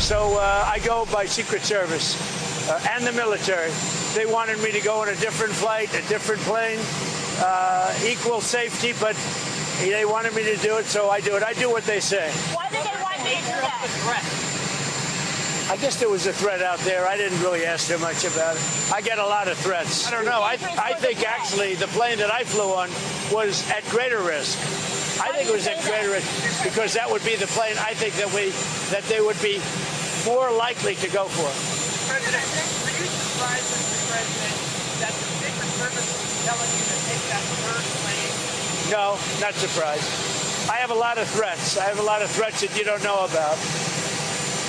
So I go by Secret Service and the military. They wanted me to go on a different flight, a different plane, equal safety, but they wanted me to do it, so I do it. I do what they say. Why did they want you to do that? I guess there was a threat out there. I didn't really ask too much about it. I get a lot of threats. I don't know. I think actually the plane that I flew on was at greater risk. I think it was at greater risk because that would be the plane I think that they would be more likely to go for. President, were you surprised, Mr. President, that the Secret Service was telling you to take that first plane? No, not surprised. I have a lot of threats. I have a lot of threats that you don't know about.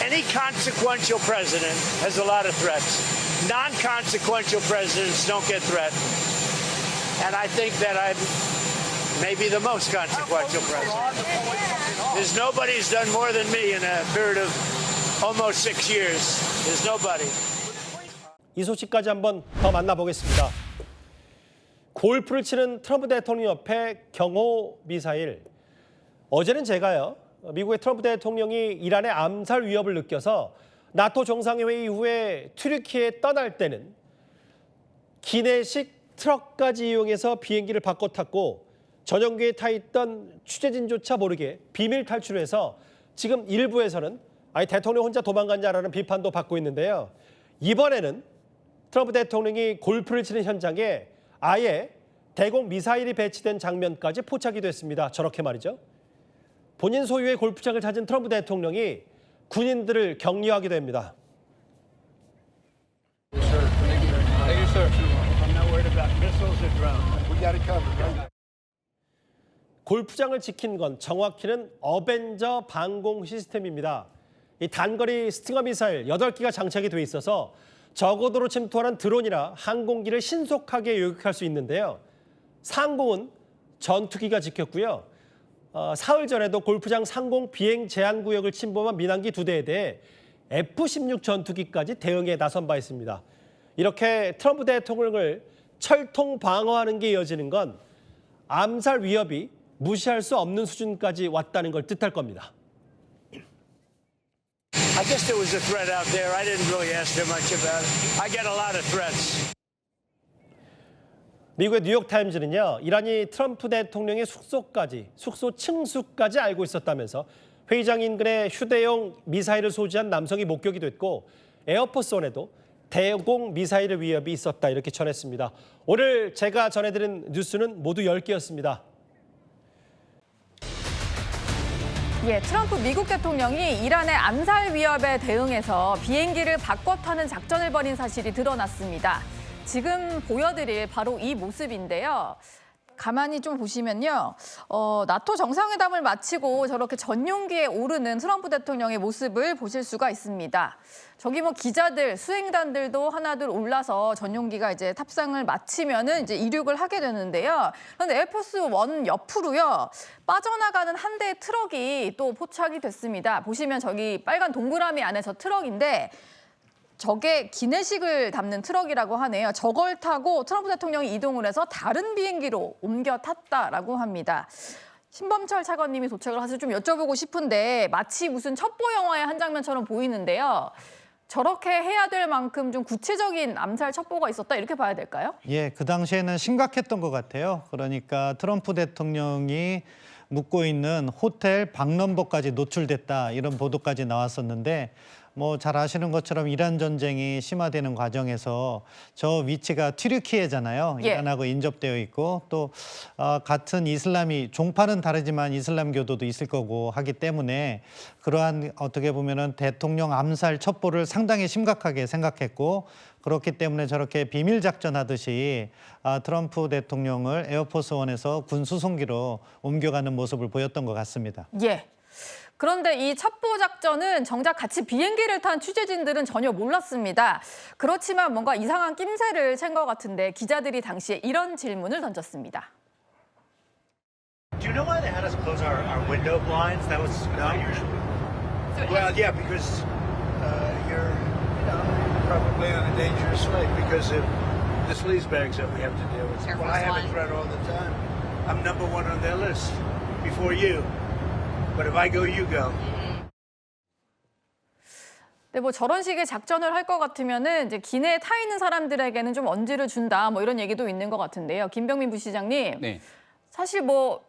Any consequential president has a lot of threats. Non-consequential presidents don't get threatened. And I think that I'm maybe the most consequential president. There's nobody who's done more than me in a period of almost 6 years. There's nobody. 이 소식까지 한번 더 만나보겠습니다. 골프를 치는 트럼프 대통령 옆에 경호 미사일. 어제는 제가요. 미국의 트럼프 대통령이 이란의 암살 위협을 느껴서 나토 정상회의 이후에 튀르키예에 떠날 때는 기내식 트럭까지 이용해서 비행기를 바꿔 탔고 전용기에 타 있던 취재진조차 모르게 비밀 탈출해서 지금 일부에서는 아니 대통령 혼자 도망갔냐라는 비판도 받고 있는데요. 이번에는 트럼프 대통령이 골프를 치는 현장에 아예 대공 미사일이 배치된 장면까지 포착이 됐습니다. 저렇게 말이죠. 본인 소유의 골프장을 찾은 트럼프 대통령이 군인들을 격려하기도 합니다. 골프장을 지킨 건 정확히는 어벤저 방공 시스템입니다. 이 단거리 스팅어 미사일 8기가 장착이 돼 있어서 저고도로 침투하는 드론이나 항공기를 신속하게 요격할 수 있는데요. 상공은 전투기가 지켰고요. 사흘 전에도 골프장 상공 비행 제한 구역을 침범한 민항기 2대에 대해 F-16 전투기까지 대응에 나선 바 있습니다. 이렇게 트럼프 대통령을 철통 방어하는 게 이어지는 건 암살 위협이 무시할 수 없는 수준까지 왔다는 걸 뜻할 겁니다. I guess there was a threat out there. I didn't really ask too much about it. I get a lot of threats. 미국의 뉴욕타임즈는요. 이란이 트럼프 대통령의 숙소 층수까지 알고 있었다면서 회의장 인근에 휴대용 미사일을 소지한 남성이 목격이 됐고 에어포스원에도 대공 미사일의 위협이 있었다 이렇게 전했습니다. 오늘 제가 전해드린 뉴스는 모두 10개였습니다. 예, 트럼프 미국 대통령이 이란의 암살 위협에 대응해서 비행기를 바꿔 타는 작전을 벌인 사실이 드러났습니다. 지금 보여드릴 바로 이 모습인데요. 가만히 좀 보시면요. 나토 정상회담을 마치고 저렇게 전용기에 오르는 트럼프 대통령의 모습을 보실 수가 있습니다. 저기 뭐 기자들, 수행단들도 하나둘 올라서 전용기가 이제 탑승을 마치면은 이제 이륙을 하게 되는데요. 그런데 에어포스 원 옆으로요. 빠져나가는 한 대의 트럭이 또 포착이 됐습니다. 보시면 저기 빨간 동그라미 안에 저 트럭인데 저게 기내식을 담는 트럭이라고 하네요. 저걸 타고 트럼프 대통령이 이동을 해서 다른 비행기로 옮겨 탔다라고 합니다. 신범철 차관님이 도착을 해서 좀 여쭤보고 싶은데 마치 무슨 첩보 영화의 한 장면처럼 보이는데요. 저렇게 해야 될 만큼 좀 구체적인 암살 첩보가 있었다 이렇게 봐야 될까요? 예, 그 당시에는 심각했던 것 같아요. 그러니까 트럼프 대통령이 묵고 있는 호텔 방 넘버까지 노출됐다 이런 보도까지 나왔었는데 뭐 잘 아시는 것처럼 이란 전쟁이 심화되는 과정에서 저 위치가 튀르키예잖아요. 예. 이란하고 인접되어 있고 또 같은 이슬람이 종파는 다르지만 이슬람교도도 있을 거고 하기 때문에 그러한 어떻게 보면은 대통령 암살 첩보를 상당히 심각하게 생각했고 그렇기 때문에 저렇게 비밀 작전하듯이 트럼프 대통령을 에어포스원에서 군 수송기로 옮겨가는 모습을 보였던 것 같습니다. 예. 그런데 이 첩보 작전은 정작 같이 비행기를 탄 취재진들은 전혀 몰랐습니다. 그렇지만 뭔가 이상한 낌새를 챈 것 같은데 기자들이 당시에 이런 질문을 던졌습니다. Do you know why they had us close our window blinds? That was not usual. Well, yeah, because you're probably on a dangerous flight because of the sleaze bags that we have to deal with. Well, I have a threat all the time. I'm number one on their list before you. But if I go, you go. 근데 뭐 저런 식의 작전을 할 것 같으면은 이제 기내에 타 있는 사람들에게는 좀 언지를 준다 뭐 이런 얘기도 있는 것 같은데요. 김병민 부시장님. 네. 사실 뭐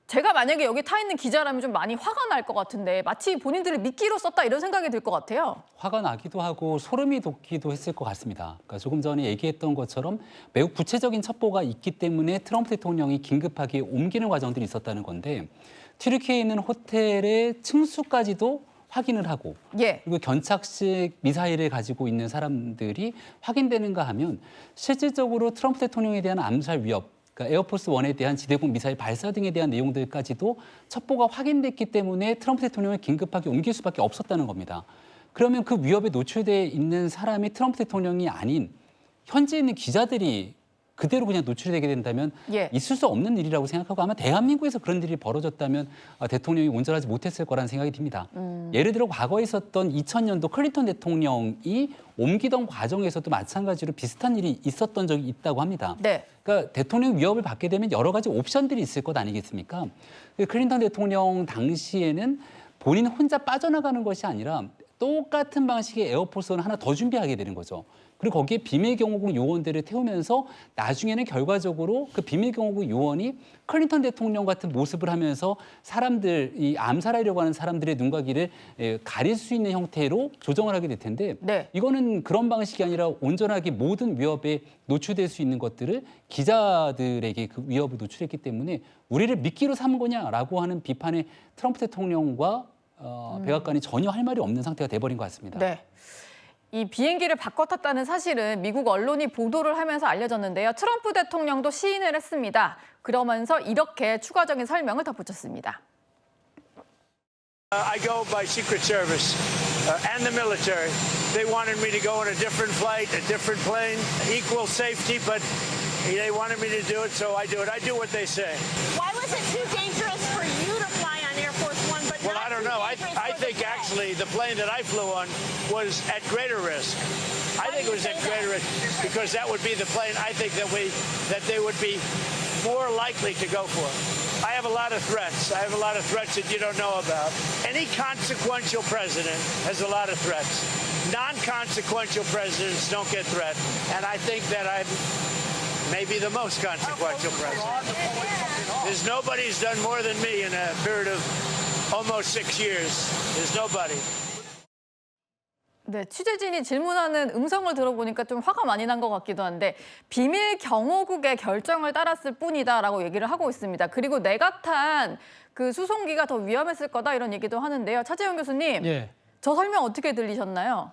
제가 만약에 여기 타 있는 기자라면 좀 많이 화가 날 것 같은데 마치 본인들을 미끼로 썼다 이런 생각이 들 것 같아요. 화가 나기도 하고 소름이 돋기도 했을 것 같습니다. 그러니까 조금 전에 얘기했던 것처럼 매우 구체적인 첩보가 있기 때문에 트럼프 대통령이 긴급하게 옮기는 과정들이 있었다는 건데 튀르키예에 있는 호텔의 층수까지도 확인을 하고 예. 그리고 견착식 미사일을 가지고 있는 사람들이 확인되는가 하면 실질적으로 트럼프 대통령에 대한 암살 위협, 그러니까 에어포스 1에 대한 지대공 미사일 발사 등에 대한 내용들까지도 첩보가 확인됐기 때문에 트럼프 대통령을 긴급하게 옮길 수밖에 없었다는 겁니다. 그러면 그 위협에 노출돼 있는 사람이 트럼프 대통령이 아닌 현지에 있는 기자들이 그대로 그냥 노출이 되게 된다면 예. 있을 수 없는 일이라고 생각하고 아마 대한민국에서 그런 일이 벌어졌다면 대통령이 온전하지 못했을 거라는 생각이 듭니다. 예를 들어 과거에 있었던 2000년도 클린턴 대통령이 옮기던 과정에서도 마찬가지로 비슷한 일이 있었던 적이 있다고 합니다. 네. 그러니까 대통령 위협을 받게 되면 여러 가지 옵션들이 있을 것 아니겠습니까? 클린턴 대통령 당시에는 본인 혼자 빠져나가는 것이 아니라 똑같은 방식의 에어포스는 하나 더 준비하게 되는 거죠. 그리고 거기에 비밀경호국 요원들을 태우면서 나중에는 결과적으로 그 비밀경호국 요원이 클린턴 대통령 같은 모습을 하면서 사람들, 이 암살하려고 하는 사람들의 눈과 귀를 가릴 수 있는 형태로 조정을 하게 될 텐데 네. 이거는 그런 방식이 아니라 온전하게 모든 위협에 노출될 수 있는 것들을 기자들에게 그 위협을 노출했기 때문에 우리를 미끼로 삼은 거냐라고 하는 비판에 트럼프 대통령과 백악관이 전혀 할 말이 없는 상태가 돼버린 것 같습니다. 네. 이 비행기를 바꿔 탔다는 사실은 미국 언론이 보도를 하면서 알려졌는데요. 트럼프 대통령도 시인을 했습니다. 그러면서 이렇게 추가적인 설명을 덧붙였습니다. I go by Secret Service and the military. They wanted me to go on a different flight, a different plane, equal safety, but they wanted me to do it, so I do it. I do what they say. Why was it too dangerous for you to fly on Air Force One, but Well, not I don't too know. dangerous I for think the plane? actually the plane that I flew on was at greater risk. I think it was at greater risk because that would be the plane I think that they would be more likely to go for. I have a lot of threats. I have a lot of threats that you don't know about. Any consequential president has a lot of threats. Non-consequential presidents don't get threatened. And I think that I'm maybe the most consequential president. There's nobody who's done more than me in a period of almost 6 years. There's nobody. 네, 취재진이 질문하는 음성을 들어보니까 좀 화가 많이 난 것 같기도 한데 비밀 경호국의 결정을 따랐을 뿐이다라고 얘기를 하고 있습니다. 그리고 내가 탄 그 수송기가 더 위험했을 거다 이런 얘기도 하는데요. 차재현 교수님, 예. 저 설명 어떻게 들리셨나요?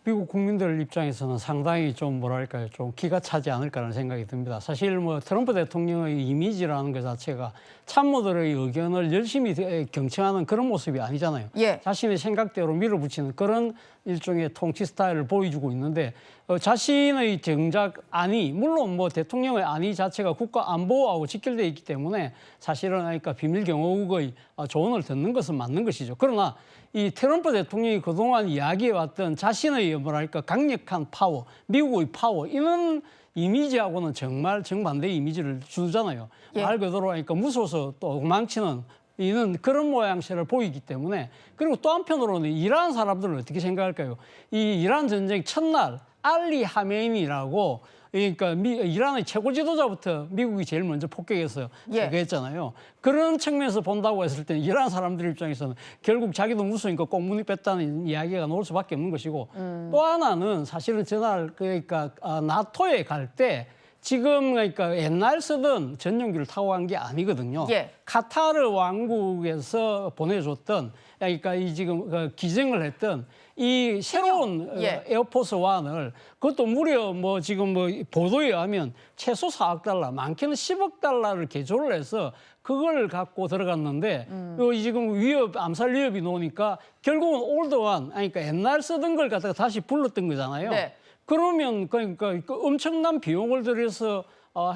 미국 국민들 입장에서는 상당히 좀 뭐랄까요, 좀 기가 차지 않을까라는 생각이 듭니다. 사실 뭐 트럼프 대통령의 이미지라는 것 자체가 참모들의 의견을 열심히 경청하는 그런 모습이 아니잖아요. 예. 자신의 생각대로 밀어붙이는 그런 일종의 통치 스타일을 보여주고 있는데 자신의 정작안이 물론 뭐 대통령의 안위 자체가 국가 안보하고 직결되어 있기 때문에 사실은 그러니까 비밀경호국의 조언을 듣는 것은 맞는 것이죠. 그러나 이 트럼프 대통령이 그동안 이야기해왔던 자신의 뭐랄까 강력한 파워, 미국의 파워 이런 이미지하고는 정말 정반대의 이미지를 주잖아요. 예. 말 그대로 하니까 무서워서 또 도망치는 이는 그런 모양새를 보이기 때문에 그리고 또 한편으로는 이란 사람들은 어떻게 생각할까요? 이 이란 전쟁 첫날 알리 하메인이라고 그러니까 이란의 최고 지도자부터 미국이 제일 먼저 폭격해서 예. 제거했잖아요. 그런 측면에서 본다고 했을 때 이란 사람들 입장에서는 결국 자기도 무서우니까 꽁무니 뺐다는 이야기가 나올 수밖에 없는 것이고 또 하나는 사실은 전날 그러니까 나토에 갈 때 지금 그러니까 옛날 쓰던 전용기를 타고 간 게 아니거든요. 예. 카타르 왕국에서 보내줬던 그러니까 이 지금 기증을 했던 이 새로운 예. 에어포스 1을 그것도 무려 뭐 지금 뭐 보도에 의하면 최소 4억 달러, 많게는 10억 달러를 개조를 해서 그걸 갖고 들어갔는데 지금 위협, 암살 위협이 나오니까 결국은 올드한 그러니까 옛날 쓰던 걸 갖다가 다시 불렀던 거잖아요. 네. 그러면 그러니까 그 엄청난 비용을 들여서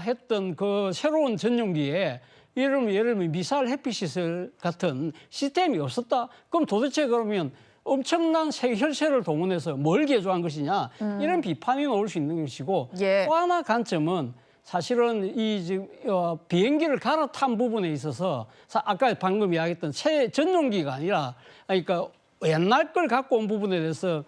했던 그 새로운 전용기에 예를 들면 미사일 해피 시설 같은 시스템이 없었다. 그럼 도대체 그러면 엄청난 혈세를 동원해서 뭘 개조한 것이냐 이런 비판이 나올 수 있는 것이고 예. 또 하나 관점은 사실은 이 지금 비행기를 갈아탄 부분에 있어서 아까 방금 이야기했던 전용기가 아니라 그러니까 옛날 걸 갖고 온 부분에 대해서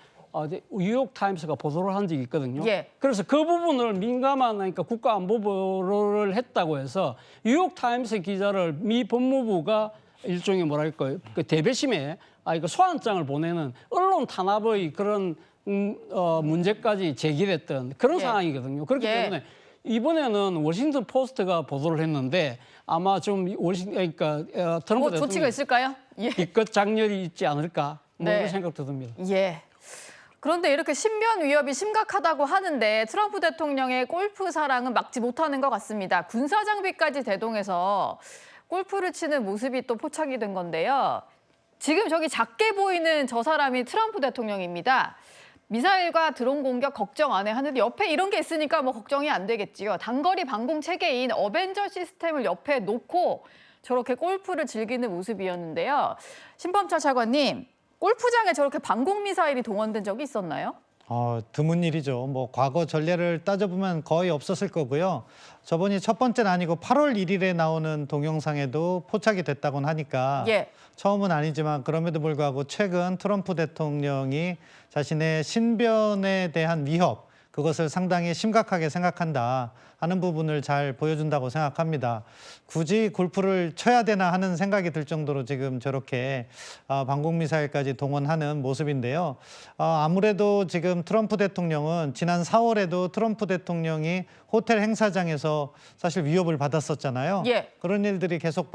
뉴욕 타임스가 보도를 한 적이 있거든요. 예. 그래서 그 부분을 민감한 그러니까 국가안보보를 했다고 해서 뉴욕 타임스 기자를 미 법무부가 일종의 뭐랄까요, 그 대배심에 그 소환장을 보내는 언론 탄압의 그런 문제까지 제기됐던 그런 예. 상황이거든요. 그렇기 예. 때문에 이번에는 워싱턴 포스트가 보도를 했는데 아마 좀 트럼프 뭐 대통령 조치가 있을까요? 예. 기껏 장렬이 있지 않을까 뭐 네. 그런 생각도 듭니다. 예. 그런데 이렇게 신변 위협이 심각하다고 하는데 트럼프 대통령의 골프 사랑은 막지 못하는 것 같습니다. 군사 장비까지 대동해서 골프를 치는 모습이 또 포착이 된 건데요. 지금 저기 작게 보이는 저 사람이 트럼프 대통령입니다. 미사일과 드론 공격 걱정 안 해 하는데 옆에 이런 게 있으니까 뭐 걱정이 안 되겠지요. 단거리 방공 체계인 어벤져 시스템을 옆에 놓고 저렇게 골프를 즐기는 모습이었는데요. 신범철 차관님, 골프장에 저렇게 방공 미사일이 동원된 적이 있었나요? 드문 일이죠. 뭐 과거 전례를 따져보면 거의 없었을 거고요. 저번이 첫 번째는 아니고 8월 1일에 나오는 동영상에도 포착이 됐다고는 하니까 예. 처음은 아니지만 그럼에도 불구하고 최근 트럼프 대통령이 자신의 신변에 대한 위협, 그것을 상당히 심각하게 생각한다 하는 부분을 잘 보여준다고 생각합니다. 굳이 골프를 쳐야 되나 하는 생각이 들 정도로 지금 저렇게 방공미사일까지 동원하는 모습인데요. 아무래도 지금 트럼프 대통령은 지난 4월에도 트럼프 대통령이 호텔 행사장에서 사실 위협을 받았었잖아요. 예. 그런 일들이 계속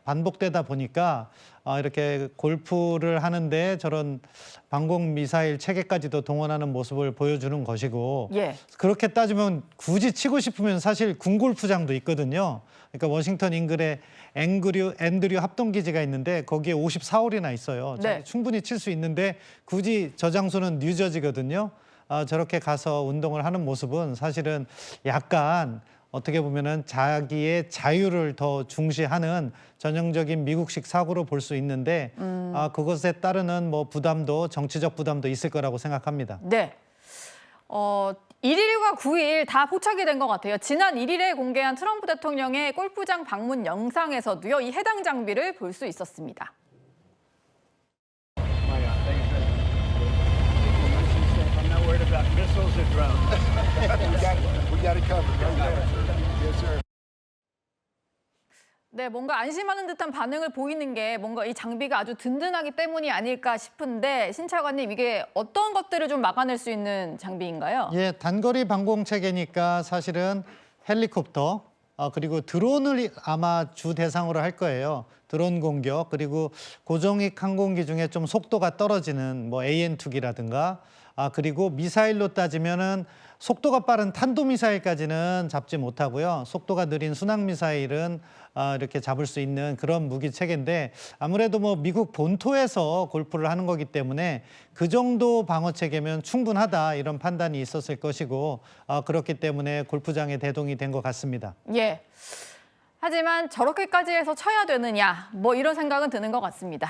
반복되다 보니까 이렇게 골프를 하는데 저런 방공 미사일 체계까지도 동원하는 모습을 보여주는 것이고 예. 그렇게 따지면 굳이 치고 싶으면 사실 군 골프장도 있거든요. 그러니까 워싱턴 인근에 앤드류 합동기지가 있는데 거기에 54홀이나 있어요. 네. 충분히 칠 수 있는데 굳이 저 장소는 뉴저지거든요. 저렇게 가서 운동을 하는 모습은 사실은 약간 어떻게 보면은 자기의 자유를 더 중시하는 전형적인 미국식 사고로 볼 수 있는데 그것에 따르는 뭐 부담도 정치적 부담도 있을 거라고 생각합니다. 네. 1일과 9일 다 포착이 된 것 같아요. 지난 1일에 공개한 트럼프 대통령의 골프장 방문 영상에서도요, 이 해당 장비를 볼 수 있었습니다. I'm not worried about missiles or drones. We got it covered. Yes, sir. 네, 뭔가 안심하는 듯한 반응을 보이는 게 뭔가 이 장비가 아주 든든하기 때문이 아닐까 싶은데 신 차관님, 이게 어떤 것들을 좀 막아낼 수 있는 장비인가요? 예, 단거리 방공 체계니까 사실은 헬리콥터 그리고 드론을 아마 주 대상으로 할 거예요. 드론 공격 그리고 고정익 항공기 중에 좀 속도가 떨어지는 뭐 AN2기라든가 그리고 미사일로 따지면은 속도가 빠른 탄도미사일까지는 잡지 못하고요. 속도가 느린 순항미사일은 이렇게 잡을 수 있는 그런 무기 체계인데 아무래도 뭐 미국 본토에서 골프를 하는 거기 때문에 그 정도 방어 체계면 충분하다 이런 판단이 있었을 것이고 그렇기 때문에 골프장에 대동이 된 것 같습니다. 예. 하지만 저렇게까지 해서 쳐야 되느냐, 뭐 이런 생각은 드는 것 같습니다.